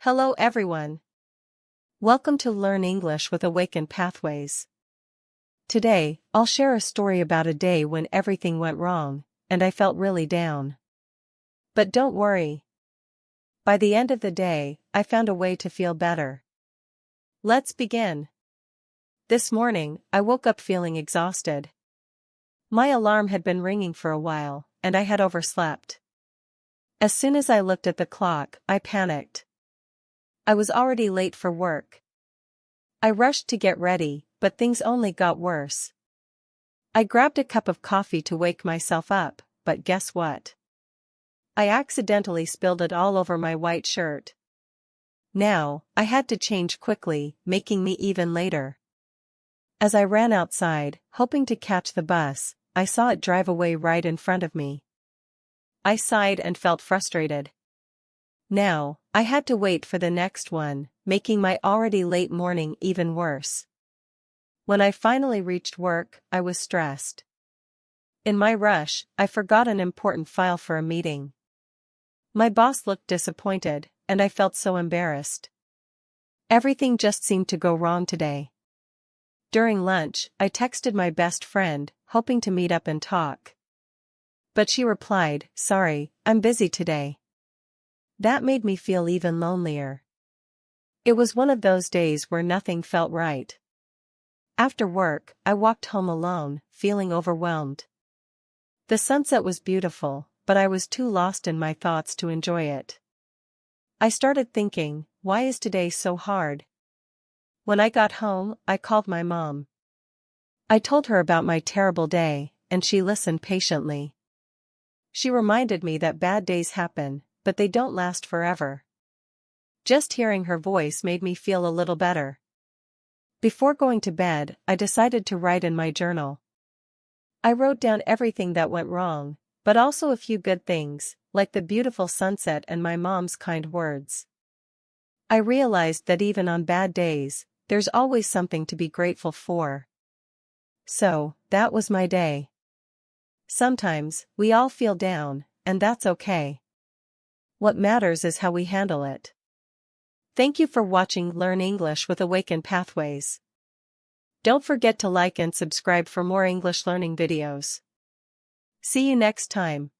Hello everyone. Welcome to Learn English with Awakened Pathways. Today, I'll share a story about a day when everything went wrong, and I felt really down. But don't worry. By the end of the day, I found a way to feel better. Let's begin. This morning, I woke up feeling exhausted. My alarm had been ringing for a while, and I had overslept. As soon as I looked at the clock, I panicked. I was already late for work. I rushed to get ready, but things only got worse. I grabbed a cup of coffee to wake myself up, but guess what? I accidentally spilled it all over my white shirt. Now, I had to change quickly, making me even later. As I ran outside, hoping to catch the bus, I saw it drive away right in front of me. I sighed and felt frustrated. Now, I had to wait for the next one, making my already late morning even worse. When I finally reached work, I was stressed. In my rush, I forgot an important file for a meeting. My boss looked disappointed, and I felt so embarrassed. Everything just seemed to go wrong today. During lunch, I texted my best friend, hoping to meet up and talk. But she replied, "Sorry, I'm busy today." That made me feel even lonelier. It was one of those days where nothing felt right. After work, I walked home alone, feeling overwhelmed. The sunset was beautiful, but I was too lost in my thoughts to enjoy it. I started thinking, why is today so hard? When I got home, I called my mom. I told her about my terrible day, and she listened patiently. She reminded me that bad days happen, but they don't last forever. Just hearing her voice made me feel a little better. Before going to bed, I decided to write in my journal. I wrote down everything that went wrong, but also a few good things, like the beautiful sunset and my mom's kind words. I realized that even on bad days, there's always something to be grateful for. So, that was my day. Sometimes, we all feel down, and that's okay. What matters is how we handle it. Thank you for watching Learn English with Awakened Pathways. Don't forget to like and subscribe for more English learning videos. See you next time.